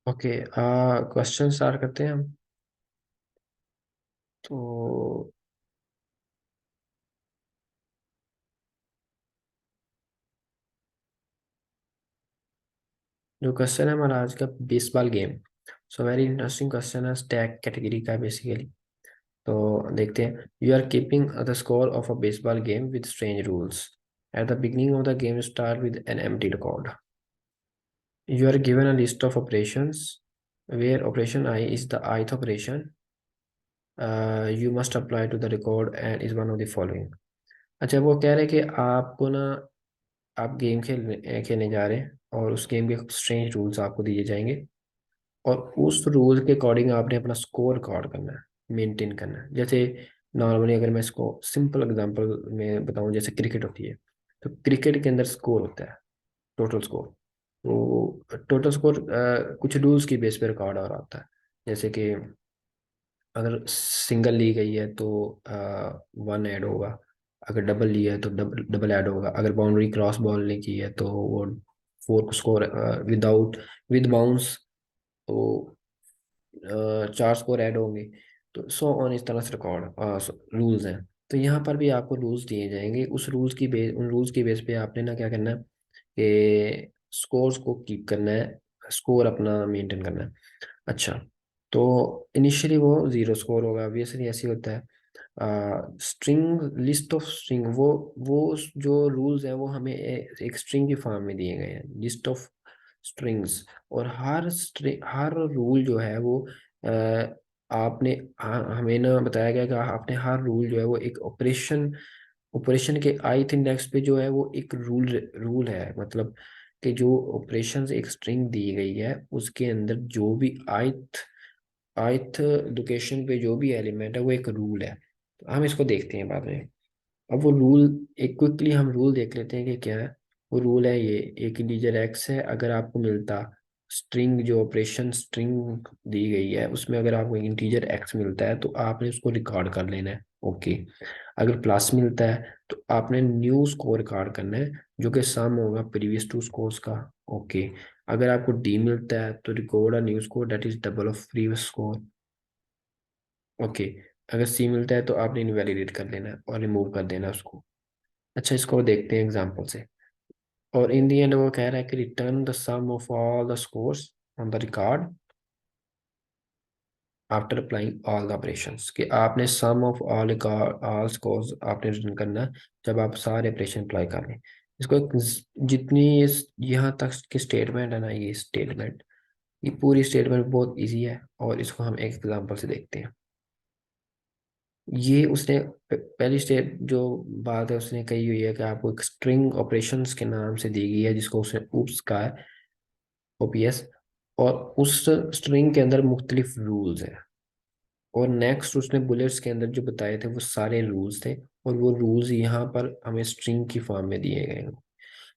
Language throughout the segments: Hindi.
ओके, क्वेश्चन स्टार्ट करते हैं हम। तो जो क्वेश्चन है हमारा आज का, baseball game. So very interesting question है, स्टैक कैटेगरी का बेसिकली। तो देखते हैं। You are keeping the score of a baseball game with strange rules. At the beginning of the game start with an empty record. You are given a list of operations where operation I is the ith operation. You must apply to the record and is one of the following. अच्छा, वो कह रहे हैं कि आपको ना, आप गेम खेलने खेलने जा रहे हैं और उस गेम के स्ट्रेंज रूल्स आपको दिए जाएंगे। और उस रूल के अकॉर्डिंग आपने अपना स्कोर रिकॉर्ड करना है, मेंटेन करना है। जैसे नॉर्मली अगर मैं इसको सिंपल एग्जांपल में बताऊं, जैसे क्रिकेट होती है, तो क्रिकेट के अंदर स्कोर होता है, टोटल स्कोर। तो टोटल स्कोर कुछ रूल्स की बेस पे रिकॉर्ड हो रहा होता है। जैसे कि अगर सिंगल ली गई है तो वन ऐड होगा। अगर डबल ली है तो डबल डबल ऐड होगा। अगर बाउंड्री क्रॉस बॉल ने की है तो वो four score, without with bounce तो चार स्कोर ऐड होंगे। तो सो ऑन इस तरह से रिकॉर्ड रूल्स हैं। तो यहाँ पर भी आपको रूल्स दिए जाएंगे। उस रूल्स की बेस उन रूल्स की बेस पे आपने ना क्या करना है कि स्कोर्स को कीप करना है, स्कोर अपना मेंटेन करना है। अच्छा, तो इनिशियली वो जीरो स्कोर होगा, ऑब्वियसली ऐसे ही होता है। स्ट्रिंग, लिस्ट ऑफ स्ट्रिंग, वो जो रूल्स हैं वो हमें एक स्ट्रिंग की फॉर्म में दिए गए हैं, लिस्ट ऑफ स्ट्रिंग्स। और हर रूल जो है वो अ, आपने हमें ना बताया गया कि आपने हर रूल जो है वो एक ऑपरेशन ऑपरेशन के ith इंडेक्स पे जो है वो एक रूल रूल है। मतलब कि जो ऑपरेशन एक स्ट्रिंग दी गई है उसके अंदर जो भी ith लोकेशन पे जो भी एलिमेंट है वो एक रूल है। तो हम इसको देखते हैं बाद में। अब वो रूल, एक क्विकली हम रूल देख लेते हैं कि क्या है। वो रूल है ये, एक इंटीजर एक्स है। अगर आपको मिलता स्ट्रिंग, जो ऑपरेशन स्ट्रिंग दी गई है उसमें अगर आपको इंटीजर एक्स मिलता है तो आपने उसको रिकॉर्ड कर लेना है। ओके। अगर प्लस मिलता है तो आपने न्यू स्कोर रिकॉर्ड करना है, जो कि सम होगा प्रीवियस टू स्कोर्स का। ओके। अगर आपको डी मिलता है तो record a new score that is double of previous score. Okay. अगर सी मिलता है तो आपने इनवैलिडेट कर लेना है और रिमूव कर देना है उसको। अच्छा, इसको देखते हैं एग्जांपल से। और इन दी एंड वो कह रहा है कि return the sum of all the scores on the record after applying all the operations. कि आपने sum of all record all scores आपने रिटर्न करना है जब आप सारे ऑपरेशन अप्लाई कर लें। इसको जितनी यहाँ तक की स्टेटमेंट है ना, ये स्टेटमेंट, ये पूरी स्टेटमेंट बहुत इजी है। और इसको हम एक एग्जांपल से देखते हैं। ये उसने पहली स्टेप जो बात है उसने कही हुई है कि आपको एक स्ट्रिंग ऑपरेशंस के नाम से दी गई है, जिसको उसने ऊप्स कहा है, ओपीएस। और उस स्ट्रिंग के अंदर मुख्तलिफ रूल्स हैं। और नेक्स्ट उसने बुलेट्स के अंदर जो बताए थे वो सारे रूल्स थे। और वो रूल्स यहाँ पर हमें स्ट्रिंग की फॉर्म में दिए गए हैं।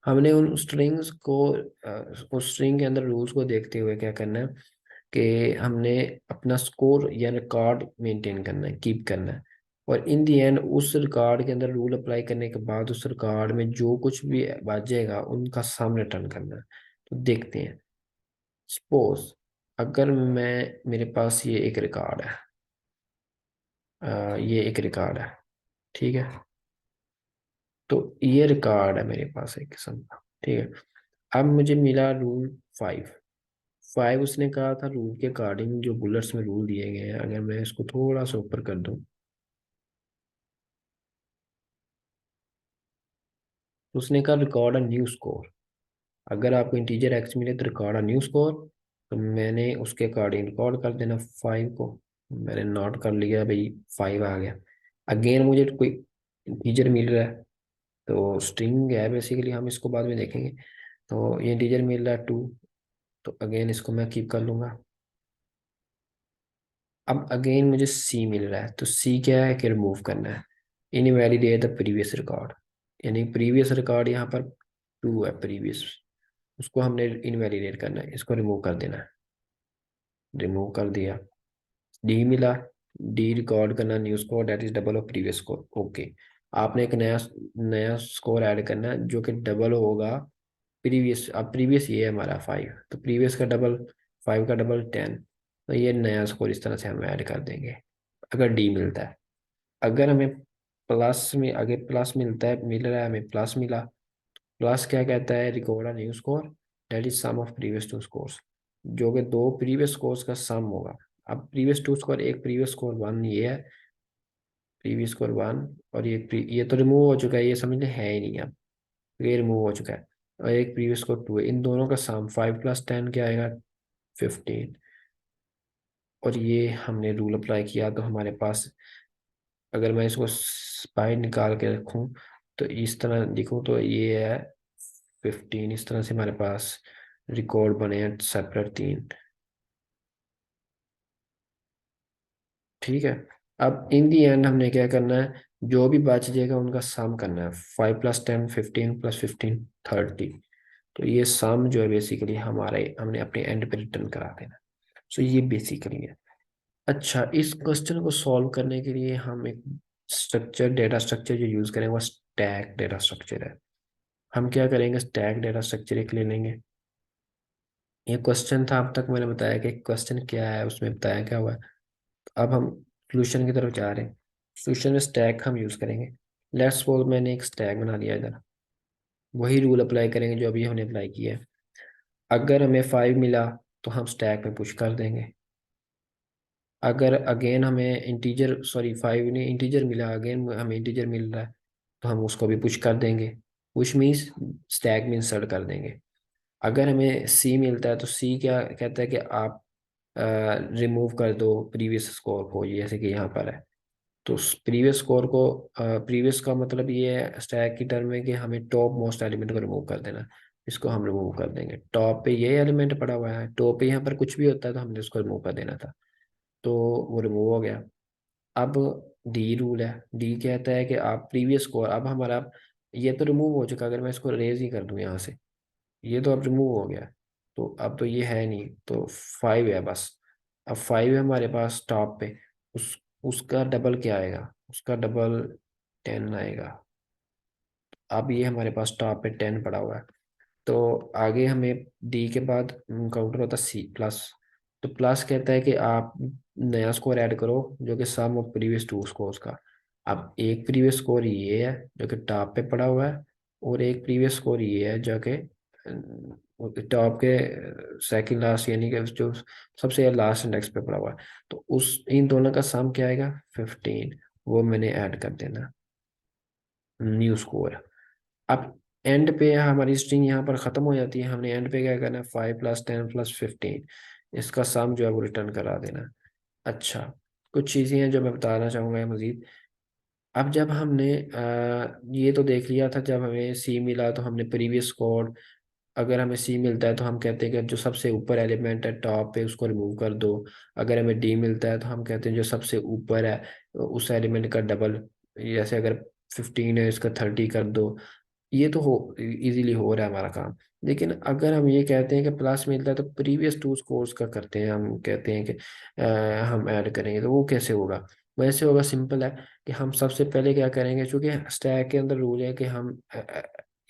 हमने उन स्ट्रिंग्स को उस स्ट्रिंग के अंदर रूल्स को देखते हुए क्या करना है कि हमने अपना स्कोर या रिकॉर्ड मेंटेन करना है, कीप करना है। और इन दी एंड उस रिकॉर्ड के अंदर रूल अप्लाई करने के बाद उस रिकॉर्ड में जो कुछ भी बाजेगा उनका सम रिटर्न करना है। तो देखते हैं। सपोज अगर मेरे पास ये एक रिकॉर्ड है, ये एक रिकॉर्ड है, ठीक है। तो ये रिकॉर्ड है मेरे पास एक किस्म का, ठीक है। अब मुझे मिला रूल फाइव। फाइव उसने कहा था रूल के अकॉर्डिंग जो बुलेट्स में रूल दिए गए हैं, अगर मैं इसको थोड़ा सा ऊपर कर दूं तो उसने कहा रिकॉर्ड अ न्यू स्कोर। अगर आपको इंटीजर एक्स मिले तो रिकॉर्ड अ न्यू स्कोर। तो मैंने उसके अकॉर्डिंग रिकॉर्ड कर देना फाइव को। मैंने नोट कर लिया भाई, फाइव आ गया। अगेन मुझे कोई इंटीजर मिल रहा है, तो स्ट्रिंग है बेसिकली, हम इसको बाद में देखेंगे। तो ये इंटीजर मिल रहा है टू। तो अगेन इसको मैं कीप कर लूंगा। अब अगेन मुझे सी मिल रहा है, तो सी क्या है कि रिमूव करना है, इनवैलिडेट द प्रीवियस रिकॉर्ड। यानी प्रीवियस रिकॉर्ड यहाँ पर टू है, प्रीवियस, उसको हमने इनवैलिडेट करना है, इसको रिमूव कर देना है। रिमूव कर दिया। डी मिला। डी रिकॉर्ड करना new score that is double of previous score. Okay. आपने एक नया नया स्कोर ऐड करना है जो कि डबल होगा प्रीवियस। अब प्रीवियस ये है हमारा फाइव, तो प्रीवियस का डबल 5 का डबल 10, तो ये नया स्कोर इस तरह से हम ऐड कर देंगे अगर डी मिलता है। अगर हमें प्लस में, अगर प्लस मिलता है, मिल रहा है हमें, प्लस मिला, प्लस क्या कहता है, record a new score that is sum of previous two scores, जो कि दो प्रीवियस स्कोर्स का सम होगा। अब प्रीवियस टू स्कोर, एक प्रीवियस स्कोर 1 ये है, प्रीवियस स्कोर 1, और ये तो रिमूव हो चुका है, ये समझ लें है ही नहीं अब, ये रिमूव हो चुका है। और एक प्रीवियस स्कोर 2 है, इन दोनों का सम 5 प्लस 10 क्या आएगा, 15। और ये हमने रूल अप्लाई किया तो हमारे पास, अगर मैं इसको बाहर निकाल के रखूं तो इस तरह लिखूं तो ये है 15, इस तरह से हमारे पास रिकॉर्ड बने हैं सेपरेट तीन। ठीक है। अब इन दी एंड हमने क्या करना है, जो भी बच जाएगा उनका सम करना है, 5 प्लस 10 15 प्लस 15 30। तो ये सम जो है बेसिकली हमारे, हमने अपने एंड पे रिटर्न करा देना। सो ये बेसिकली है। अच्छा, इस क्वेश्चन को सॉल्व करने के लिए हम एक स्ट्रक्चर, डेटा स्ट्रक्चर जो यूज करेंगे वो स्टैक डेटा स्ट्रक्चर है। हम क्या करेंगे, स्टैक डेटा स्ट्रक्चर एक ले लेंगे। ये क्वेश्चन था, अब तक मैंने बताया कि क्वेश्चन क्या है, उसमें बताया क्या हुआ है। अब हम सोल्यूशन की तरफ जा रहे हैं। सोल्यूशन में स्टैक हम यूज करेंगे। लेट्स सपोज मैंने एक स्टैक बना लिया इधर, वही रूल अप्लाई करेंगे जो अभी हमने अप्लाई किया है। अगर हमें 5 मिला तो हम स्टैक में पुश कर देंगे। अगर अगेन हमें इंटीजर, सॉरी 5 नहीं, इंटीजर मिला, अगेन हमें इंटीजर मिल रहा है, तो हम उसको भी पुश कर देंगे। पुश मीन्स स्टैक में इंसर्ट कर देंगे। अगर हमें सी मिलता है तो सी क्या कहता है कि आप रिमूव कर दो प्रीवियस स्कोर को, जैसे कि यहाँ पर है। तो प्रीवियस स्कोर को, प्रीवियस का मतलब ये है स्टैक की टर्म में कि हमें टॉप मोस्ट एलिमेंट को रिमूव कर देना। इसको हम रिमूव कर देंगे, टॉप पे ये एलिमेंट पड़ा हुआ है, टॉप पे यहाँ पर कुछ भी होता है तो हमने उसको रिमूव कर देना था, तो वो रिमूव हो गया। अब डी रूल है, डी कहता है कि आप प्रीवियस स्कोर, अब हमारा, ये तो रिमूव हो चुका, अगर मैं इसको रेज ही कर दूं यहाँ से, ये तो अब रिमूव हो गया, तो अब तो ये है नहीं, तो 5 है बस। अब 5 है हमारे पास टॉप पे, उसका डबल क्या आएगा, उसका डबल 10 आएगा। अब ये हमारे पास टॉप पे 10 पड़ा हुआ है। तो आगे हमें डी के बाद काउंटर होता है सी प्लस। तो प्लस कहता है कि आप नया स्कोर ऐड करो जो कि सम ऑफ प्रीवियस टू स्कोर्स का। अब एक प्रीवियस स्कोर ये है जो कि टॉप पे पड़ा हुआ है, और एक प्रीवियस स्कोर ये है जो कि टॉप के सेकंड लास्ट, यानी कि जो सबसे लास्ट इंडेक्स पे पड़ा हुआ है। तो उस इन दोनों का सम क्या आएगा, 15, वो मैंने ऐड कर देना, न्यू स्कोर। अब एंड पे हमारी स्ट्रिंग यहाँ पर ख़त्म हो जाती है, हमने एंड पे क्या करना है, 5 प्लस 10 प्लस 15, इसका सम जो है वो रिटर्न करा देना। अच्छा, कुछ चीज़ें हैं जो मैं बताना चाहूँगा मज़ीद। अब जब हमने ये तो देख लिया था, जब हमें सी मिला तो हमने प्रीवियस कोड, अगर हमें सी मिलता है तो हम कहते हैं कि जो सबसे ऊपर एलिमेंट है टॉप पे उसको रिमूव कर दो। अगर हमें डी मिलता है तो हम कहते हैं जो सबसे ऊपर है उस एलिमेंट का डबल, जैसे अगर 15 है इसका 30 कर दो। ये तो हो इजीली हो रहा है हमारा काम। लेकिन अगर हम ये कहते हैं कि प्लस मिलता है तो प्रीवियस टू स्कोर्स का करते हैं, हम कहते हैं कि हम ऐड करेंगे, तो वो कैसे होगा। वैसे होगा, सिंपल है कि हम सबसे पहले क्या करेंगे, क्योंकि स्टैक के अंदर रूल है कि हम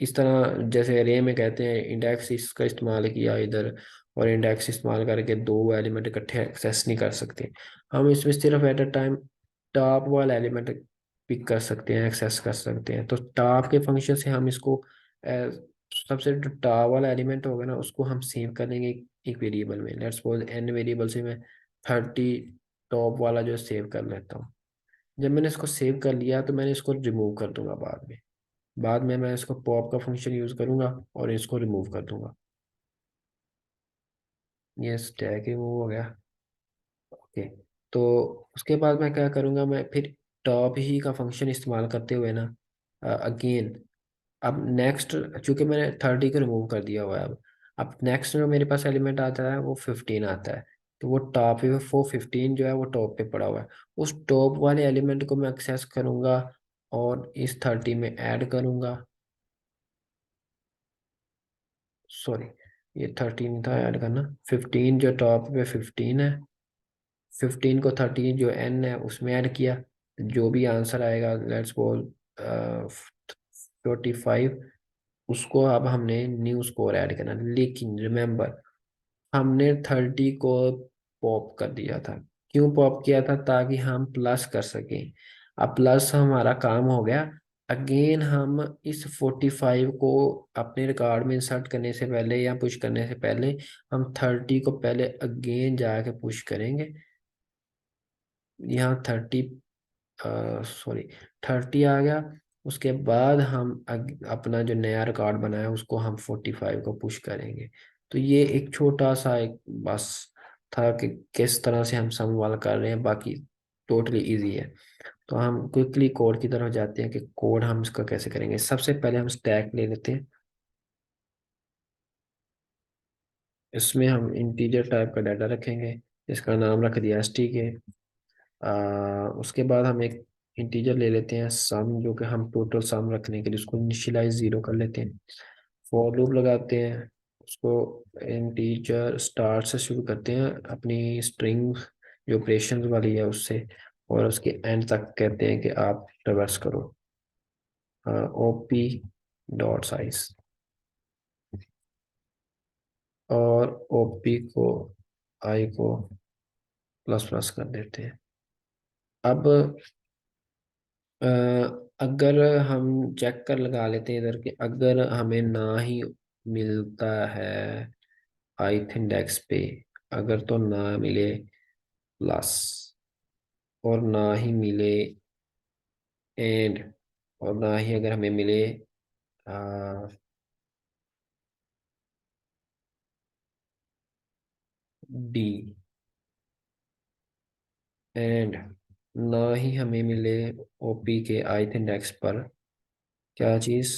इस तरह जैसे अरे में कहते हैं इंडेक्स इसका इस्तेमाल किया इधर, और इंडेक्स इस्तेमाल करके दो एलिमेंट इकट्ठे एक्सेस नहीं कर सकते। हम इसमें सिर्फ एट अ टाइम टॉप वाला एलिमेंट पिक कर सकते हैं, एक्सेस कर सकते हैं। तो टॉप के फंक्शन से हम इसको सबसे जो टॉप वाला एलिमेंट होगा ना उसको हम सेव करेंगे एक वेरिएबल में। लेट्स सपोज एन वेरिएबल से मैं 30 टॉप वाला जो सेव कर लेता हूँ। जब मैंने इसको सेव कर लिया तो मैंने इसको रिमूव कर दूंगा बाद में। बाद में मैं इसको पॉप का फंक्शन यूज करूंगा और इसको रिमूव कर दूंगा। ये स्टैक रिमूव हो गया। ओके। तो उसके बाद मैं क्या करूंगा, मैं फिर टॉप ही का फंक्शन इस्तेमाल करते हुए ना, अगेन, अब नेक्स्ट, चूंकि मैंने 30 को रिमूव कर दिया हुआ है, अब नेक्स्ट जो मेरे पास एलिमेंट आता है वो 15 आता है। तो वो टॉप पे, वो 15 जो है वो टॉप पे पड़ा हुआ है, उस टॉप वाले एलिमेंट को मैं एक्सेस करूंगा और इस 30 में ऐड करूंगा। सॉरी, ये 13 था ऐड करना, 15 जो टॉप पे 15 है, 15 को 13 जो एन है उसमें ऐड किया, जो भी आंसर आएगा, लेट्स सपोज 45, उसको अब हमने न्यू स्कोर ऐड करना। लेकिन रिमेंबर, हमने 30 को पॉप कर दिया था। क्यों पॉप किया था? ताकि हम प्लस कर सकें। अब प्लस हमारा काम हो गया। अगेन हम इस 45 को अपने रिकॉर्ड में इंसर्ट करने से पहले या पुश करने से पहले हम 30 को पहले अगेन जाके पुश करेंगे। यहाँ 30, सॉरी, 30 आ गया। उसके बाद हम अपना जो नया रिकॉर्ड बनाया उसको हम 45 को पुश करेंगे। तो ये एक छोटा सा एक बस था कि किस तरह से हम सम वाला कर रहे हैं, बाकी टोटली इजी है। तो हम क्विकली कोड की तरफ जाते हैं कि कोड हम इसका कैसे करेंगे। सबसे पहले हम स्टैक ले लेते हैं। इसमें हम इंटीजर टाइप का डाटा रखेंगे। इसका नाम रख दिया stk। उसके बाद हम एक इंटीजर ले लेते हैं सम, जो कि हम टोटल सम रखने के लिए उसको इनिशियलाइज 0 कर लेते हैं। फॉर लूप लगाते हैं। उसको इंटीजर स्टार्ट से शुरू करते हैं अपनी स्ट्रिंग जो ऑपरेशन वाली है उससे, और उसके एंड तक कहते हैं कि आप ट्रैवर्स करो ओपी डॉट साइज, और ओपी को आई को प्लस प्लस कर देते हैं। अब अ, अगर हम चेक कर लगा लेते हैं इधर कि अगर हमें ना ही मिलता है ith इंडेक्स पे, अगर तो ना मिले प्लस, और ना ही मिले एंड, और ना ही अगर हमें मिले डी, एंड ना ही हमें मिले ओपी के ith इंडेक्स पर क्या चीज,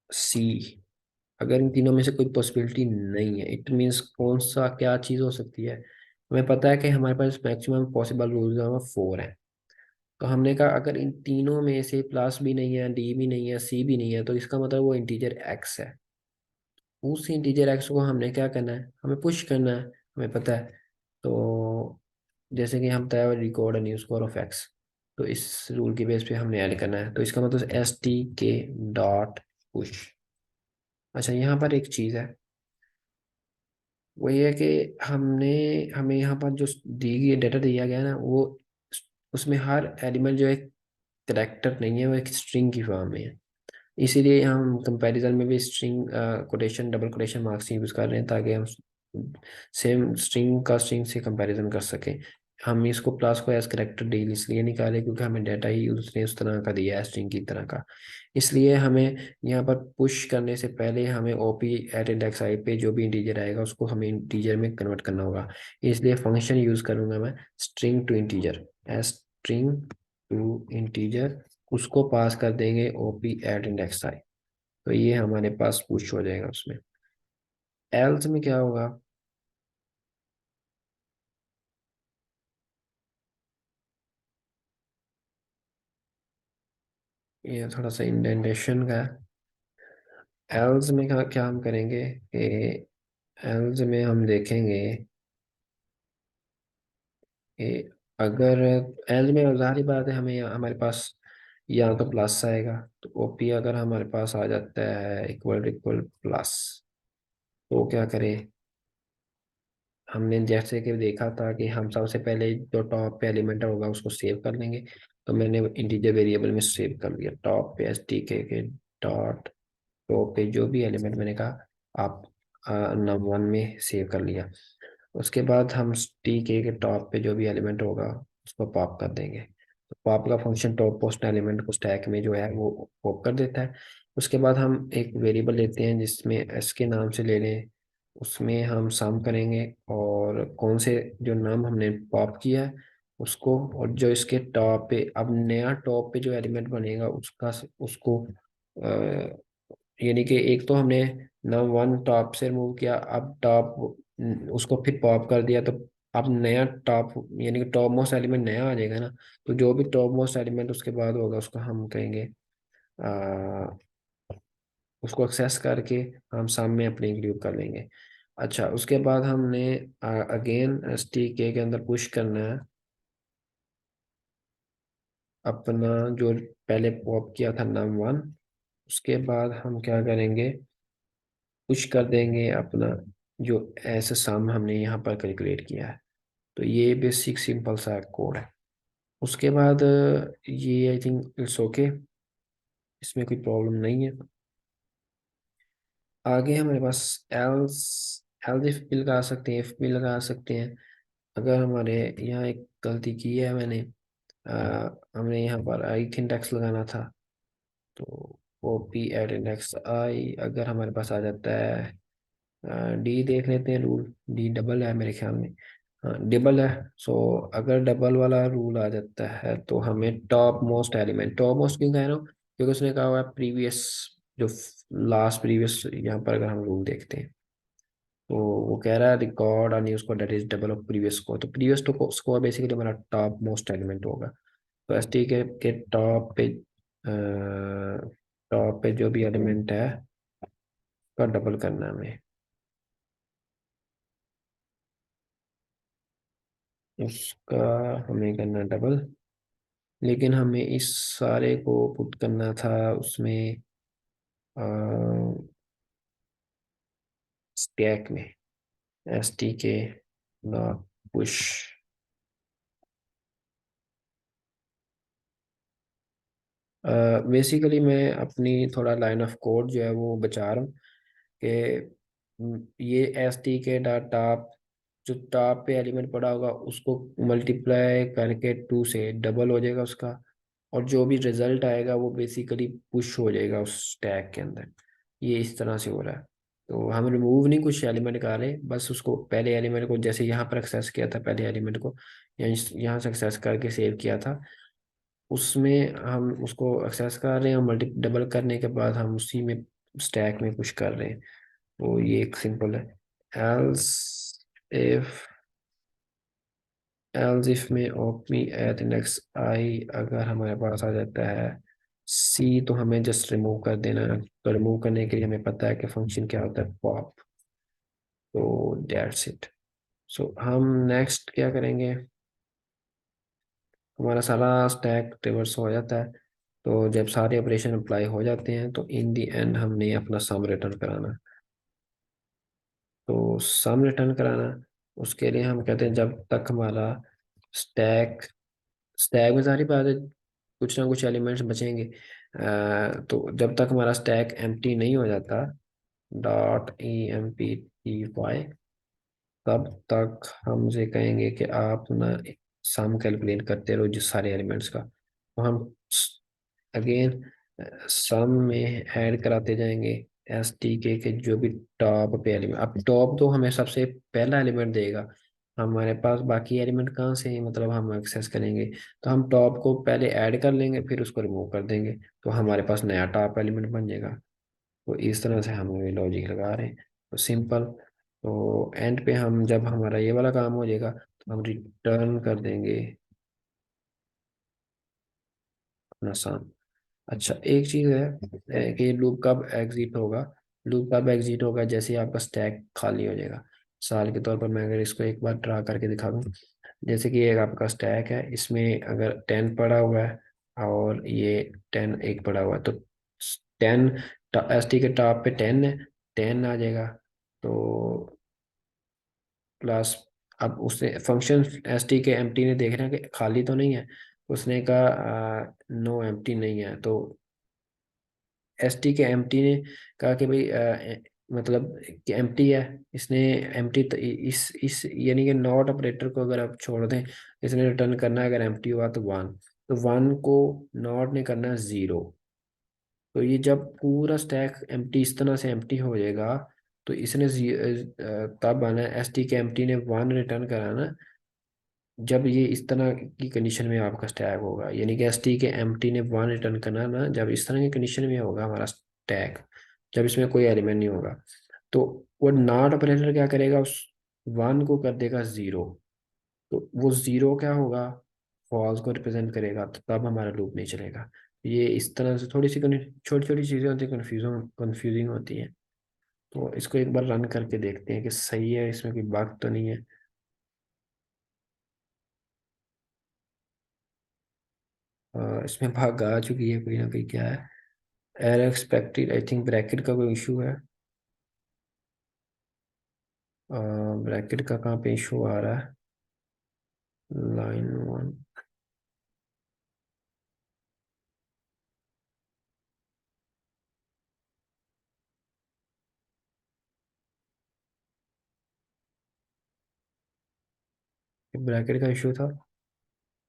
सी। अगर इन तीनों में से कोई पॉसिबिलिटी नहीं है, इट मीन्स कौन सा क्या चीज़ हो सकती है? हमें पता है कि हमारे पास मैक्सिमम पॉसिबल रूल्स हैं 4 हैं। तो हमने कहा अगर इन तीनों में से प्लस भी नहीं है, डी भी नहीं है, सी भी नहीं है, तो इसका मतलब वो इंटीजर एक्स है। उस इंटीजर एक्स को हमने क्या करना है? हमें पुश करना है। हमें पता है। तो जैसे कि हम तय record new score of x, तो इस रूल की बेस पे हमने ऐड करना है। तो इसका मतलब stk डॉट पुश। अच्छा, यहाँ पर एक चीज़ है। वो ये है कि हमने हमें यहाँ पर जो दी गई डेटा दिया गया है ना, वो उसमें हर एलिमेंट जो है कैरेक्टर नहीं है, वो एक स्ट्रिंग की फॉर्म में है। इसीलिए हम कंपैरिजन में भी string quotation double quotation marks use कर रहे हैं, ताकि हम सेम स्ट्रिंग का स्ट्रिंग से कंपैरिजन कर सकें। हम इसको प्लस को एज करेक्टर डील इसलिए निकाले क्योंकि हमें डाटा ही उसने उस तरह का दिया है, स्ट्रिंग की तरह का। इसलिए हमें यहाँ पर पुश करने से पहले हमें ओपी एट इंडेक्स आई पे जो भी इंटीजर आएगा उसको हमें इंटीजर में कन्वर्ट करना होगा। इसलिए फंक्शन यूज करूंगा मैं string to integer, as string to integer, उसको पास कर देंगे ओपी एट इंडेक्स आई। तो ये हमारे पास पुश हो जाएगा उसमें। एल्स में क्या होगा? ये थोड़ा सा इंडेंटेशन का है। एल्स में क्या क्या हम करेंगे कि एल्स में हम देखेंगे कि अगर एल्स में जाहिर बात है हमें हमारे पास यहाँ तो प्लस आएगा। तो ओपी अगर हमारे पास आ जाता है इक्वल इक्वल प्लस, तो क्या करें? हमने जैसे कि देखा था कि हम सबसे पहले जो टॉप पे एलिमेंट होगा उसको सेव कर लेंगे। तो मैंने इंटीजर वेरिएबल में सेव कर लिया टॉप पे stk के डॉट टॉप पे जो भी एलिमेंट मैंने कहा आप num1 में सेव कर लिया। उसके बाद हम tk के टॉप पे जो भी एलिमेंट होगा उसको पॉप कर देंगे। तो पॉप का फंक्शन टॉप पोस्ट एलिमेंट को स्टैक में जो है वो पॉप कर देता है। उसके बाद हम एक वेरिएबल लेते हैं जिसमें s के नाम से ले लें, उसमें हम सम करेंगे और कौन से जो नाम हमने पॉप किया है उसको, और जो इसके टॉप पे अब नया टॉप पे जो एलिमेंट बनेगा उसका उसको यानी कि एक तो हमने num1 टॉप से रिमूव किया, अब टॉप उसको फिर पॉप कर दिया, तो अब नया टॉप यानी कि टॉप मोस्ट एलिमेंट नया आ जाएगा ना। तो जो भी टॉप मोस्ट एलिमेंट उसके बाद होगा उसको हम कहेंगे उसको एक्सेस करके हम साम में अपने इंक्लूड कर लेंगे। अच्छा, उसके बाद हमने अगेन stk के अंदर पुश करना है अपना जो पहले पॉप किया था num1। उसके बाद हम क्या करेंगे पुश कर देंगे अपना जो ऐसा सम हमने यहाँ पर कैलकुलेट किया है। तो ये बेसिक सिंपल सा कोड है। उसके बाद ये आई थिंक इट्स ओके, इसमें कोई प्रॉब्लम नहीं है। आगे हमारे पास एल्स एल्स इफ भी लगा सकते हैं, इफ भी लगा सकते हैं। अगर हमारे यहाँ एक गलती की है मैंने, हमने यहाँ पर आई इंडेक्स लगाना था। तो कॉपी एट इंडेक्स आई, अगर हमारे पास आ जाता है, डी देख लेते हैं रूल। डी डबल है मेरे ख्याल में, हाँ डबल है। सो अगर डबल वाला रूल आ जाता है तो हमें top most element, top most क्यों कह रहा हूँ, क्योंकि उसने कहा हुआ है प्रीवियस, जो लास्ट प्रीवियस, यहाँ पर अगर हम रूल देखते हैं तो वो कह रहा है record a new score that is double of previous score. तो प्रीवियस तो स्कोर बेसिकली हमारा टॉप मोस्ट एलिमेंट होगा। तो एस टी के टॉप पे जो भी एलिमेंट है उसका डबल करना है हमें, उसका हमें करना डबल। लेकिन हमें इस सारे को पुट करना था उसमें, स्टैक में, एस टी के नॉट पुश। बेसिकली मैं अपनी थोड़ा लाइन ऑफ कोड जो है वो बचा रहा हूँ कि ये एस टी के डॉट टॉप, जो टॉप पे एलिमेंट पड़ा होगा उसको मल्टीप्लाई करके टू से डबल हो जाएगा उसका, और जो भी रिजल्ट आएगा वो बेसिकली पुश हो जाएगा उस स्टैक के अंदर। ये इस तरह से हो रहा है। तो हम रिमूव नहीं कुछ एलिमेंट कर रहे, बस उसको पहले एलिमेंट को जैसे यहाँ पर एक्सेस किया था, पहले एलिमेंट को यहाँ से एक्सेस करके सेव किया था, उसमें हम उसको एक्सेस कर रहे हैं, मल्टी डबल करने के बाद हम उसी में स्टैक में पुश कर रहे हैं। तो ये एक सिंपल है। एल्स इफ एल्स इफ में ओपी एट इंडेक्स आई, अगर हमारे पास आ जाता है सी तो हमें जस्ट रिमूव कर देना है। तो रिमूव करने के लिए हमें पता है कि फंक्शन क्या होता है, पॉप। तो दैट्स इट। सो हम नेक्स्ट क्या करेंगे, हमारा सारा स्टैक रिवर्स हो जाता है। तो जब सारे ऑपरेशन अप्लाई हो जाते हैं तो इन दी एंड हमने अपना सम रिटर्न कराना है। तो सम रिटर्न कराना, उसके लिए हम कहते हैं जब तक हमारा स्टैक स्टैक में सारी बात है, कुछ ना कुछ एलिमेंट्स बचेंगे। तो जब तक हमारा स्टैक एम्प्टी नहीं हो जाता, dot E M P T Y, तब तक हम उसे कहेंगे कि आप ना सम कैलकुलेट करते रहो जिस सारे एलिमेंट्स का। तो हम अगेन सम में ऐड कराते जाएंगे एस टी के जो भी टॉप पे एलिमेंट, अब टॉप तो हमें सबसे पहला एलिमेंट देगा। हमारे पास बाकी एलिमेंट कहाँ से हैं, मतलब हम एक्सेस करेंगे। तो हम टॉप को पहले ऐड कर लेंगे फिर उसको रिमूव कर देंगे, तो हमारे पास नया टॉप एलिमेंट बन जाएगा। तो इस तरह से हम ये लॉजिक लगा रहे हैं। तो सिंपल। तो एंड पे हम जब हमारा ये वाला काम हो जाएगा तो हम रिटर्न कर देंगे अपना सम। अच्छा एक चीज़ है कि लूप कब एग्जिट होगा। लूप कब एग्जिट होगा, जैसे ही आपका स्टैक खाली हो जाएगा। साल के तौर पर मैं अगर इसको एक बार ड्रा करके दिखा दूँ, जैसे कि एक आपका स्टैक है, इसमें अगर 10 पड़ा हुआ है और ये 10 एक पड़ा हुआ है, तो 10 एस टी के टॉप पे 10 है, 10 आ जाएगा। तो प्लस, अब उसने फंक्शन एस टी के एम्प्टी ने देख रहे हैं कि खाली तो नहीं है, उसने कहा नो एम्प्टी नहीं है। तो एस टी के एम्प्टी ने कहा कि भाई मतलब कि एम्प्टी है, इसने एम्प्टी इस यानी कि नॉट ऑपरेटर को अगर आप छोड़ दें, इसने रिटर्न करना है अगर एम्प्टी हुआ तो वन, तो वन को नॉट ने करना है जीरो। तो ये जब पूरा स्टैक एम्प्टी इस तरह से एम्प्टी हो जाएगा तो इसने तब आना है, एस टी के एम्प्टी ने वन रिटर्न कराना जब ये इस तरह की कंडीशन में आपका स्टैक होगा, यानी कि एस टी के एम्प्टी ने वन रिटर्न करना ना जब इस तरह की कंडीशन में होगा हमारा स्टैक, जब इसमें कोई एलिमेंट नहीं होगा। तो वो नॉट ऑपरेटर क्या करेगा, उस वन को कर देगा जीरो। तो वो जीरो क्या होगा, फॉल्स को रिप्रेजेंट करेगा, तो तब हमारा लूप नहीं चलेगा। ये इस तरह से थोड़ी सी छोटी छोटी चीज़ें होती हैं, कंफ्यूजिंग होती हैं। तो इसको एक बार रन करके देखते हैं कि सही है, इसमें कोई बग तो नहीं है। इसमें भाग आ चुकी है कोई ना कोई, क्या है, error expected, I think bracket का कोई इशू है। ब्रैकेट का कहाँ पे इशू आ रहा है? लाइन 1। ब्रैकेट का इशू था।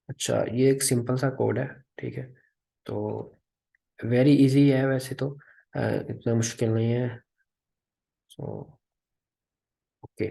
अच्छा, ये एक सिंपल सा कोड है। ठीक है, तो वेरी इजी है वैसे तो, इतना मुश्किल नहीं है। So okay.